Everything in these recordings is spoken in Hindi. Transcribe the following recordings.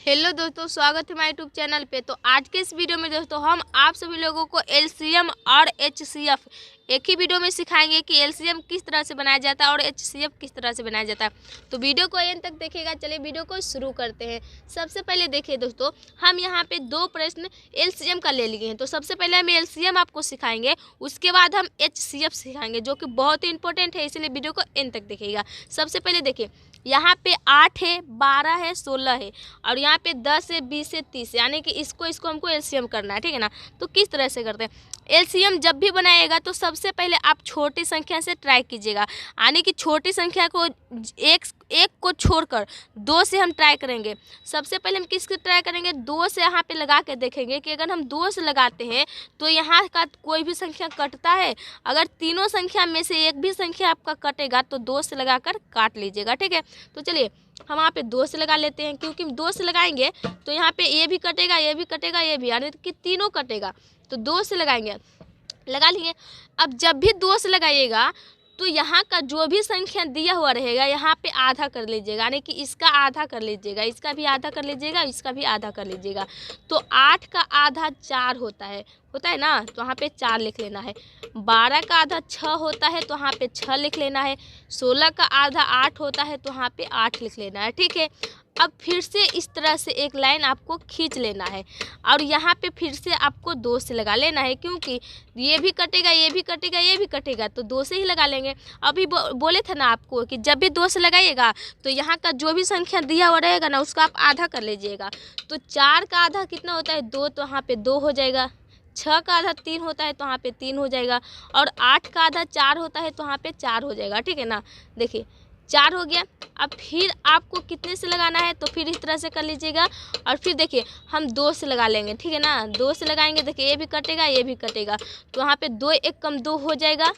हेलो दोस्तों, स्वागत है हमारे यूट्यूब चैनल पे। तो आज के इस वीडियो में दोस्तों हम आप सभी लोगों को एलसीएम और एचसीएफ एक ही वीडियो में सिखाएंगे कि एलसीएम किस तरह से बनाया जाता है और एचसीएफ किस तरह से बनाया जाता है। तो वीडियो को एंड तक देखिएगा। चलिए वीडियो को शुरू करते हैं। सबसे पहले देखिए दोस्तों, हम यहाँ पे दो प्रश्न एलसीएम का ले लिए हैं। तो सबसे पहले हम एलसीएम आपको सिखाएंगे, उसके बाद हम एचसीएफ सिखाएंगे, जो कि बहुत ही इंपॉर्टेंट है, इसलिए वीडियो को एंड तक देखिएगा। सबसे पहले देखिए, यहाँ पे 8 है, 12 है, 16 है और यहाँ पे 10 है, 20 है, 30, यानी कि इसको हमको एलसीएम करना है, ठीक है ना। तो किस तरह से करते हैं एलसीएम? जब भी बनाएगा तो सबसे पहले आप छोटी संख्या से ट्राई कीजिएगा, यानी कि छोटी संख्या को एक को छोड़कर 2 से हम ट्राई करेंगे। सबसे पहले हम किससे ट्राई करेंगे? 2 से यहाँ पे लगा के देखेंगे कि अगर हम 2 से लगाते हैं तो यहाँ का कोई भी संख्या कटता है। अगर तीनों संख्या में से एक भी संख्या आपका कटेगा तो 2 से लगाकर काट लीजिएगा, ठीक है। तो चलिए हम यहाँ पे 2 से लगा लेते हैं, क्योंकि 2 से लगाएंगे तो यहाँ पे ये भी कटेगा, ये भी कटेगा, ये भी, यानी कि तीनों कटेगा। तो 2 से लगाएंगे, लगा लिए। अब जब भी 2 से लगाइएगा तो यहाँ का जो भी संख्या दिया हुआ रहेगा यहाँ पे आधा कर लीजिएगा, यानी कि इसका आधा कर लीजिएगा, इसका भी आधा कर लीजिएगा, इसका भी आधा कर लीजिएगा। तो 8 का आधा 4 होता है ना, तो वहाँ पे 4 लिख लेना है। 12 का आधा 6 होता है तो वहाँ पे 6 लिख लेना है। 16 का आधा 8 होता है तो वहाँ पे 8 लिख लेना है, ठीक है। अब फिर से इस तरह से एक लाइन आपको खींच लेना है और यहाँ पे फिर से आपको 2 से लगा लेना है, क्योंकि ये भी कटेगा, ये भी कटेगा, ये भी कटेगा, तो 2 से ही लगा लेंगे। अभी बोले थे ना आपको कि जब भी 2 से लगाइएगा तो यहाँ का जो भी संख्या दिया हुआ रहेगा ना उसका आप आधा कर लीजिएगा। तो 4 का आधा कितना होता है? 2, तो वहाँ पे 2 हो जाएगा। 6 का आधा 3 होता है तो वहाँ पे 3 हो जाएगा और 8 का आधा 4 होता है तो वहाँ पे 4 हो जाएगा, ठीक है ना। देखिए 4 हो गया। अब फिर आपको कितने से लगाना है तो फिर इस तरह से कर लीजिएगा और फिर देखिए हम 2 से लगा लेंगे, ठीक है ना। 2 से लगाएंगे, देखिए ये भी कटेगा, ये भी कटेगा, तो वहाँ पे 2 1 कम 2 हो जाएगा।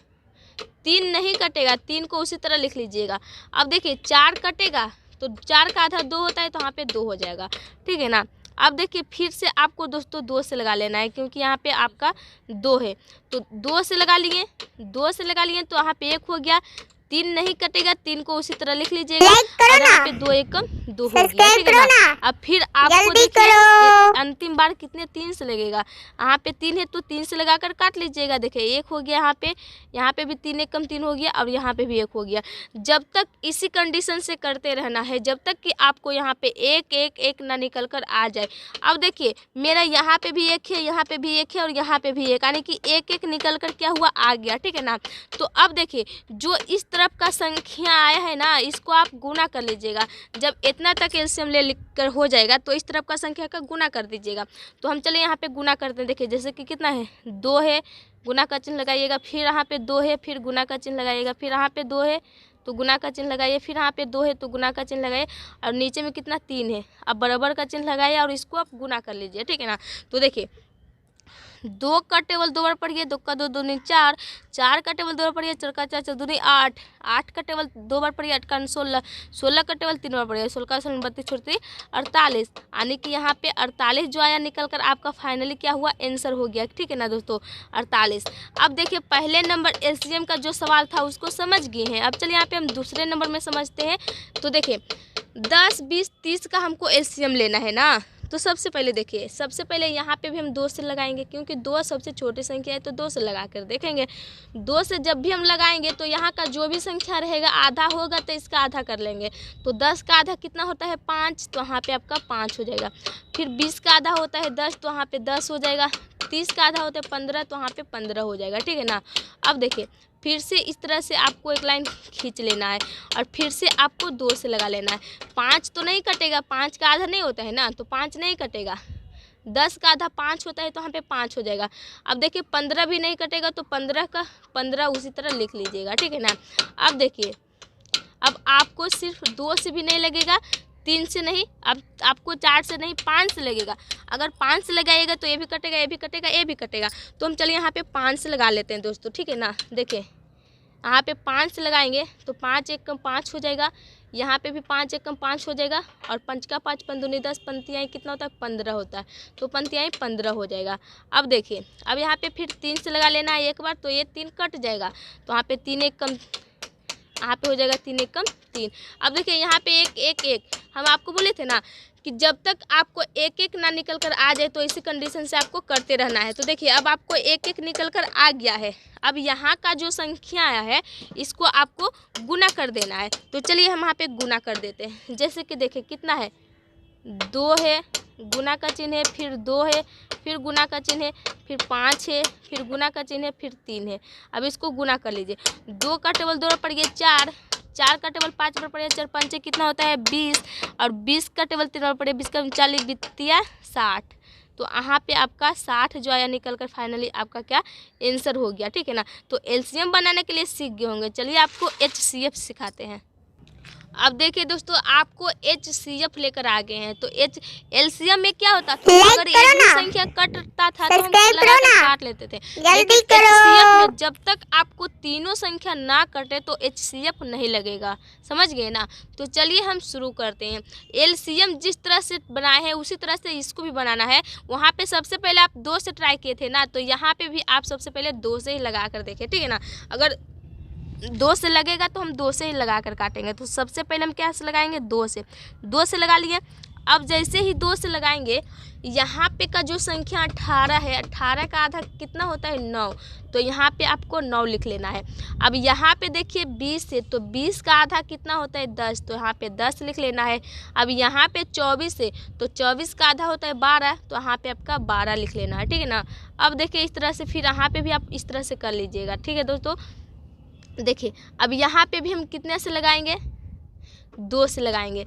3 नहीं कटेगा, 3 को उसी तरह लिख लीजिएगा। अब देखिए 4 कटेगा तो 4 का आधा 2 होता है तो वहाँ पे 2 हो जाएगा, ठीक है ना। अब देखिए फिर से आपको दोस्तों 2 से लगा लेना है, क्योंकि यहाँ पे आपका 2 है तो 2 से लगा लिए। 2 से लगा लिए तो यहाँ पे 1 हो गया। 3 नहीं कटेगा, 3 को उसी तरह लिख लीजिएगा और यहाँ पे 2 1 कम 2 हो गया, ठीक है ना। अब फिर आपको देखिए अंतिम बार कितने 3 से लगेगा। यहाँ पे 3 है तो 3 से लगाकर काट लीजिएगा। देखिए 1 हो गया, यहाँ पे भी 3 1 कम 3 हो गया और यहाँ पे भी 1 हो गया। जब तक इसी कंडीशन से करते रहना है, जब तक कि आपको यहाँ पे 1 1 1 ना निकल कर आ जाए। अब देखिए मेरा यहाँ पे भी 1 है, यहाँ पे भी 1 है और यहाँ पे भी 1, यानी कि 1 1 निकल कर क्या हुआ? आ गया, ठीक है ना। तो अब देखिए जो इस तरफ का संख्या आया है ना, इसको आप गुना कर लीजिएगा। जब इतना तक एलसीएम ले लिख कर हो जाएगा तो इस तरफ का संख्या का गुना कर दीजिएगा। तो हम चले यहाँ पे गुना करते हैं। देखिए जैसे कि कितना है? 2 है, गुना का चिन्ह लगाइएगा, फिर यहाँ पे 2 है, फिर गुना का चिन्ह लगाइएगा, फिर यहाँ पे 2 है तो गुना का चिन्ह लगाइए, फिर यहाँ पे 2 है तो गुना का चिन्ह लगाइए और नीचे में कितना 3 है, अब बराबर का चिन्ह लगाइए और इसको आप गुना कर लीजिए, ठीक है ना। तो देखिए 2 का टेबल 2 बार पढ़िए, 2 का 2 दूनी 4, 4 का टेबल 2 बार पढ़िए, 4 का 4 4 दूनी 8, 8 का टेबल 2 बार पढ़िए, 8 का 16, 16 का टेबल 3 बार पढ़िए, 16 का 16 32 छोड़ती 48, यानी कि यहाँ पे 48 जो आया निकल कर आपका फाइनली क्या हुआ? आंसर हो गया, ठीक है ना दोस्तों, 48। अब देखिए पहले नंबर एलसीएम का जो सवाल था उसको समझ गए हैं। अब चलिए यहाँ पे हम दूसरे नंबर में समझते हैं। तो देखिए 10 20 30 का हमको एलसीएम लेना है ना। तो सबसे पहले देखिए, सबसे पहले यहाँ पे भी हम 2 से लगाएंगे, क्योंकि 2 सबसे छोटी संख्या है तो 2 से लगा कर देखेंगे। 2 से जब भी हम लगाएंगे तो यहाँ का जो भी संख्या रहेगा आधा होगा तो इसका आधा कर लेंगे। तो 10 का आधा कितना होता है? 5, तो यहाँ पे आपका 5 हो जाएगा। फिर 20 का आधा होता है 10, तो वहाँ पे 10 हो जाएगा। 30 का आधा होता है 15, तो वहाँ पे 15 हो जाएगा, ठीक है ना। अब देखिए फिर से इस तरह से आपको एक लाइन खींच लेना है और फिर से आपको 2 से लगा लेना है। 5 तो नहीं कटेगा, 5 का आधा नहीं होता है ना, तो 5 नहीं कटेगा। 10 का आधा 5 होता है तो वहाँ पे 5 हो जाएगा। अब देखिए 15 भी नहीं कटेगा तो 15 का 15 उसी तरह लिख लीजिएगा, ठीक है ना। अब देखिए अब आपको सिर्फ 2 से भी नहीं लगेगा, 3 से नहीं, अब आपको 4 से नहीं 5 से लगेगा। अगर 5 से लगाइएगा तो ये भी कटेगा, ये भी कटेगा, ये भी कटेगा। तो हम चलिए यहाँ पे 5 से लगा लेते हैं दोस्तों, ठीक है ना। देखिए यहाँ पे 5 से लगाएंगे तो 5 1 कम 5 हो जाएगा। यहाँ पे भी 5 1 कम 5 हो जाएगा और 5 का 5 5 दूनी 10, पंक्तियाँ कितना होता है? 15 होता है, तो पंक्तियाँ 15 हो जाएगा। अब देखिए अब यहाँ पे फिर 3 से लगा लेना है एक बार, तो ये 3 कट जाएगा, तो यहाँ पे 3 1 कम, यहाँ पे हो जाएगा 3 1 कम 3। अब देखिए यहाँ पे 1 1 1, हम आपको बोले थे ना कि जब तक आपको एक एक ना निकल कर आ जाए तो इसी कंडीशन से आपको करते रहना है। तो देखिए अब आपको एक एक निकल कर आ गया है। अब यहाँ का जो संख्या आया है इसको आपको गुना कर देना है। तो चलिए हम यहाँ पे गुना कर देते हैं। जैसे कि देखिए कितना है, 2 है, गुना का चिन्ह है, फिर 2 है, फिर गुना का चिन्ह है, फिर 5 है, फिर गुना का चिन्ह है, फिर 3 है। अब इसको गुना कर लीजिए। 2 का टेबल 2 पड़ गया 4, 4 का टेबल 5 पर पड़ेगा, 4 5 कितना होता है 20, और 20 का टेबल 3 पर पड़ेगा, 20 का 40 बितिया 60। तो यहाँ पे आपका 60 जो आया निकल कर फाइनली आपका क्या आंसर हो गया, ठीक है ना। तो एलसीएम बनाने के लिए सीख गए होंगे। चलिए आपको एचसीएफ सिखाते हैं। अब देखिए दोस्तों, आपको एचसीएफ लेकर आ गए हैं। तो एलसीएम में क्या होता था, अगर एक भी संख्या कटता था तो हम लगाकर काट लेते थे। लेकिन एचसीएफ में जब तक आपको तीनों संख्या ना कटे तो एचसीएफ नहीं लगेगा, समझ गए ना। तो चलिए हम शुरू करते हैं। एलसीएम जिस तरह से बनाए हैं उसी तरह से इसको भी बनाना है। वहाँ पे सबसे पहले आप 2 से ट्राई किए थे ना, तो यहाँ पे भी आप सबसे पहले 2 से ही लगा कर देखें, ठीक है ना। अगर 2 से लगेगा तो हम 2 से ही लगा कर काटेंगे। तो सबसे पहले हम क्या से लगाएंगे, 2 से। 2 से लगा लिए। अब जैसे ही 2 से लगाएंगे, यहाँ पे का जो संख्या 18 है, 18 का आधा कितना होता है 9, तो यहाँ पे आपको 9 लिख लेना है। अब यहाँ पे देखिए 20 है, तो 20 का आधा कितना होता है 10, तो यहाँ पे 10 लिख लेना है। अब यहाँ पे 24 है, तो 24 का आधा होता है 12, तो यहाँ पे आपका 12 लिख लेना है, ठीक है ना। अब देखिए इस तरह से, फिर यहाँ पे भी आप इस तरह से कर लीजिएगा, ठीक है दोस्तों। देखिए अब यहाँ पे भी हम कितने से लगाएंगे, 2 से लगाएंगे।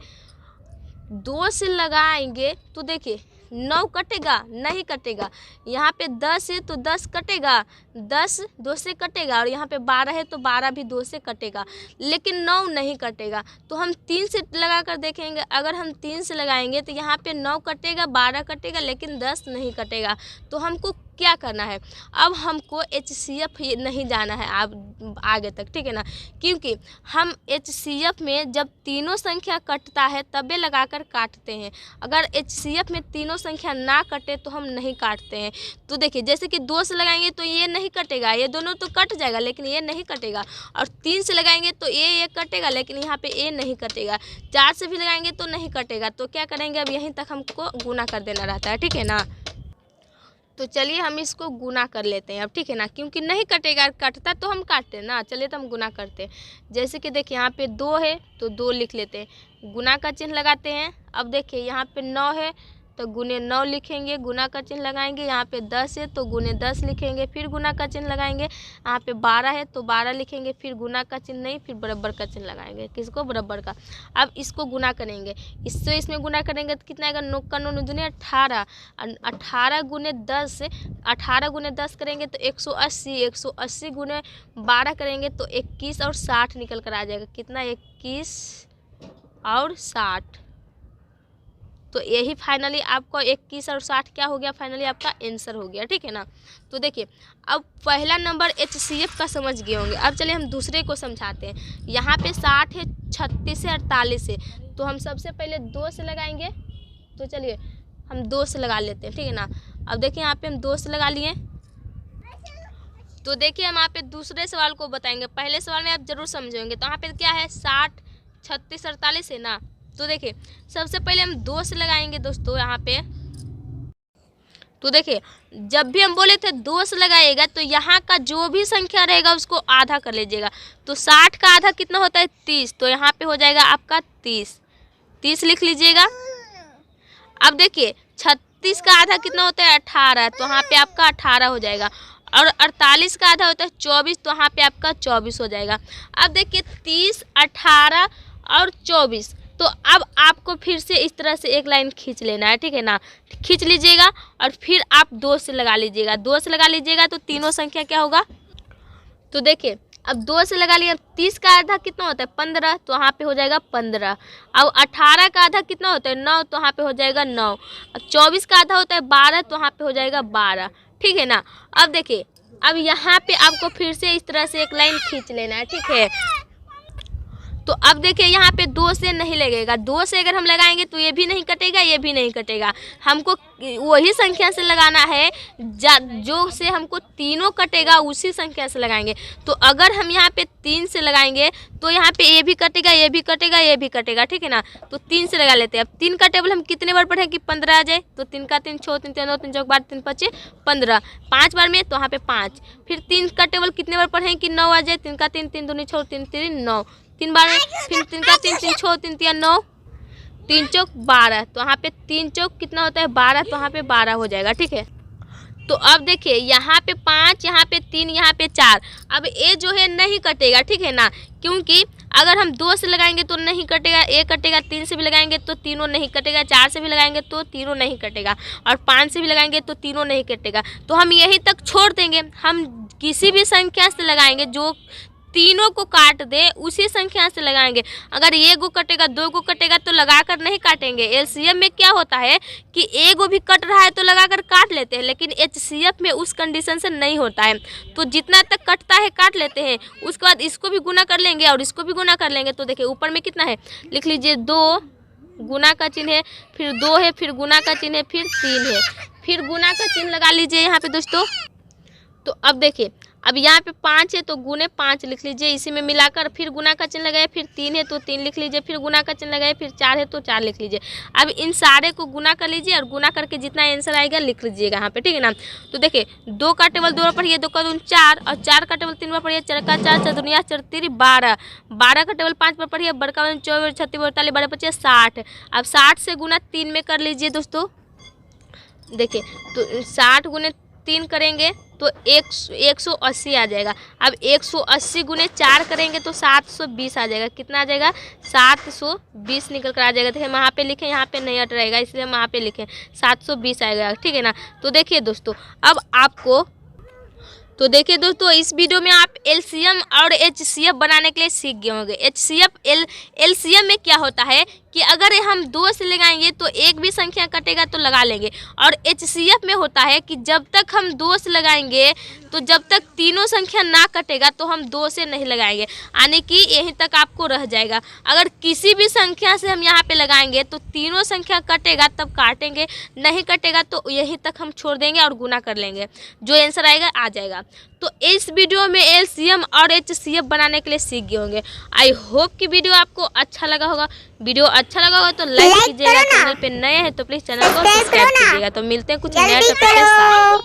2 से लगाएंगे तो देखिए 9 कटेगा, नहीं कटेगा। यहाँ पे 10 है तो 10 कटेगा, 10 2 से कटेगा, और यहाँ पे 12 है तो 12 भी 2 से कटेगा, लेकिन 9 नहीं कटेगा। तो हम 3 से लगा कर देखेंगे। अगर हम 3 से लगाएंगे तो यहाँ पे 9 कटेगा, 12 कटेगा, लेकिन 10 नहीं कटेगा। तो हमको क्या करना है, अब हमको एचसीएफ नहीं जाना है आप आगे तक, ठीक है ना। क्योंकि हम एचसीएफ में जब तीनों संख्या कटता है तबे लगाकर काटते हैं। अगर एचसीएफ में तीनों संख्या ना कटे तो हम नहीं काटते हैं। तो देखिए जैसे कि 2 से लगाएंगे तो ये नहीं कटेगा, ये दोनों तो कट जाएगा लेकिन ये नहीं कटेगा। और 3 से लगाएंगे तो ये कटेगा, लेकिन यहाँ पे ये नहीं कटेगा। 4 से भी लगाएंगे तो नहीं कटेगा। तो क्या करेंगे, अब यहीं तक हमको गुना कर देना रहता है, ठीक है ना। तो चलिए हम इसको गुना कर लेते हैं अब, ठीक है ना, क्योंकि नहीं कटेगा, कटता तो हम काटते हैं ना। चलिए तो हम गुना करते हैं। जैसे कि देखिए यहाँ पे 2 है तो 2 लिख लेते हैं, गुना का चिन्ह लगाते हैं। अब देखिए यहाँ पे 9 है तो गुने 9 लिखेंगे, गुना का चिन्ह लगाएंगे। यहाँ पे 10 है तो गुने 10 लिखेंगे, फिर गुना का चिन्ह लगाएंगे। यहाँ पे 12 है तो 12 लिखेंगे, फिर गुना का चिन्ह नहीं, फिर बराबर का चिन्ह लगाएंगे। किसको, बराबर का। अब इसको गुना करेंगे, इससे इसमें गुना करेंगे तो कितना आएगा, 9 का 9 दूनी 18, 18 गुने 10, 18 गुने 10 करेंगे तो 180, 180 गुने 12 करेंगे तो 21 और 60 निकल कर आ जाएगा। कितना, 21 और 60। तो यही फाइनली आपको 21 और 60 क्या हो गया, फाइनली आपका आंसर हो गया, ठीक है ना। तो देखिए अब पहला नंबर एचसीएफ का समझ गए होंगे। अब चलिए हम दूसरे को समझाते हैं। यहाँ पे 60 है, 36 है, 48 है, तो हम सबसे पहले 2 से लगाएंगे। तो चलिए हम 2 से लगा लेते हैं, ठीक है ना। अब देखिए यहाँ पे हम 2 से लगा लिए। तो देखिए हम यहाँ पे दूसरे सवाल को बताएंगे, पहले सवाल में आप जरूर समझेंगे। तो यहाँ पे क्या है, 60 36 48 है ना। तो देखिए सबसे पहले हम 2 से लगाएंगे दोस्तों यहाँ पे। तो देखिए जब भी हम बोले थे 2 से लगाएगा तो यहाँ का जो भी संख्या रहेगा उसको आधा कर लीजिएगा। तो 60 का आधा कितना होता है 30, तो यहाँ पे हो जाएगा आपका 30 लिख लीजिएगा। अब देखिए 36 का आधा कितना होता है 18, तो यहाँ पे आपका 18 हो जाएगा। और 48 का आधा होता है 24, तो यहाँ पे आपका 24 हो जाएगा। अब देखिए 30, 18 और 24, तो अब आपको फिर से इस तरह से एक लाइन खींच लेना है, ठीक है ना। खींच लीजिएगा और फिर आप 2 से लगा लीजिएगा। 2 से लगा लीजिएगा तो तीनों संख्या क्या होगा। तो देखिए अब 2 से लगा लिया। 30 का आधा कितना होता है 15, तो यहाँ पे हो जाएगा 15। अब 18 का आधा कितना होता है 9, तो यहाँ पे हो जाएगा 9। अब 24 का आधा होता है 12, तो यहाँ पे हो जाएगा 12, ठीक है ना। अब देखिए अब यहाँ पे आपको फिर से इस तरह से एक लाइन खींच लेना है, ठीक है। तो अब देखिए यहाँ पे 2 से नहीं लगेगा, 2 से अगर हम लगाएंगे तो ये भी नहीं कटेगा, ये भी नहीं कटेगा। हमको वही संख्या से लगाना है जो से हमको तीनों कटेगा, उसी संख्या से लगाएंगे। तो अगर हम यहाँ पे 3 से लगाएंगे तो यहाँ पे ये भी कटेगा, ये भी कटेगा, ये भी कटेगा, ठीक है ना। तो 3 से लगा लेते हैं। अब 3 का टेबल हम कितने बार पढ़े कि 15 आ जाए, तो 3 का 3 6 3 3 9 3 4 12 3 5 15, 5 बार में तो यहाँ पे 5। फिर 3 का टेबल कितने बार पढ़े कि 9 आ जाए, 3 का 3 3 दूनी 6 3 3 9, 3 बार में। फिर 3 का 3 3 6 3 3 9, 3 चौक 12, तो यहाँ पे 3 चौक कितना होता है 12, तो यहाँ पे 12 हो जाएगा, ठीक है। तो अब देखिए यहाँ पे 5, यहाँ पे 3, यहाँ पे 4। अब ये जो है नहीं कटेगा, ठीक है ना, क्योंकि अगर हम 2 से लगाएंगे तो नहीं कटेगा, ये कटेगा। 3 से भी लगाएंगे तो तीनों नहीं कटेगा, 4 से भी लगाएंगे तो तीनों नहीं कटेगा, और 5 से भी लगाएंगे तो तीनों नहीं कटेगा। तो हम यहीं तक छोड़ देंगे। हम किसी भी संख्या से लगाएंगे जो तीनों को काट दे, उसी संख्या से लगाएंगे। अगर एक गो कटेगा, 2 गो कटेगा तो लगाकर नहीं काटेंगे। एलसीएम में क्या होता है कि एक गो भी कट रहा है तो लगाकर काट लेते हैं, लेकिन एचसीएफ में उस कंडीशन से नहीं होता है। तो जितना तक कटता है काट लेते हैं, उसके बाद इसको भी गुना कर लेंगे और इसको भी गुना कर लेंगे। तो देखिए ऊपर में कितना है, लिख लीजिए 2, गुना का चिन्ह है, फिर 2 है, फिर गुना का चिन्ह है, फिर 3 है, फिर गुना का चिन्ह लगा लीजिए यहाँ पे दोस्तों। तो अब देखिए अब यहाँ पे 5 है तो गुने 5 लिख लीजिए, इसी में मिलाकर फिर गुना का चिन्ह लगाए, फिर 3 है तो 3 लिख लीजिए, फिर गुना का चिन्ह लगाए, फिर 4 है तो 4 लिख लीजिए। अब इन सारे को गुना कर लीजिए और गुना करके जितना आंसर आएगा लिख लीजिएगा यहाँ पे, ठीक है ना। तो देखिए 2 का टेबल 2 बार पढ़िए, 2 का 2 4, और 4 का टेबल 3 बार पढ़िए, 4 का 4 4 दुनिया 4 3 12, 12 का टेबल 5 बार पढ़िए, बड़का 24 36 48 12 25 60। अब 60 से गुना 3 में कर लीजिए दोस्तों। देखिए तो 60 गुने 3 करेंगे तो 180 आ जाएगा। अब 180 गुने 4 करेंगे तो 720 आ जाएगा। कितना आ जाएगा, 720 निकल कर आ जाएगा। देखिए वहाँ पे लिखे, यहाँ पे नहीं हट रहेगा, इसलिए हम वहाँ पे लिखे 720 आएगा, ठीक है ना। तो देखिए दोस्तों अब आपको, तो देखिए दोस्तों इस वीडियो में आप एलसीएम और एचसीएफ बनाने के लिए सीख गए होंगे। एलसीएम में क्या होता है कि अगर हम 2 से लगाएंगे तो एक भी संख्या कटेगा तो लगा लेंगे, और एचसीएफ में होता है कि जब तक हम 2 से लगाएंगे तो जब तक तीनों संख्या ना कटेगा तो हम 2 से नहीं लगाएंगे, यानी कि यहीं तक आपको रह जाएगा। अगर किसी भी संख्या से हम यहाँ पे लगाएंगे तो तीनों संख्या कटेगा तब काटेंगे, नहीं कटेगा तो यहीं तक हम छोड़ देंगे और गुना कर लेंगे, जो आंसर आएगा आ जाएगा। तो इस वीडियो में एलसीएम और एचसीएफ बनाने के लिए सीख गए होंगे। आई होप कि वीडियो आपको अच्छा लगा होगा। वीडियो अच्छा लगा होगा तो लाइक कीजिएगा, चैनल पे नए हैं तो प्लीज़ चैनल को सब्सक्राइब कीजिएगा। तो मिलते हैं कुछ नया टॉपिक के साथ।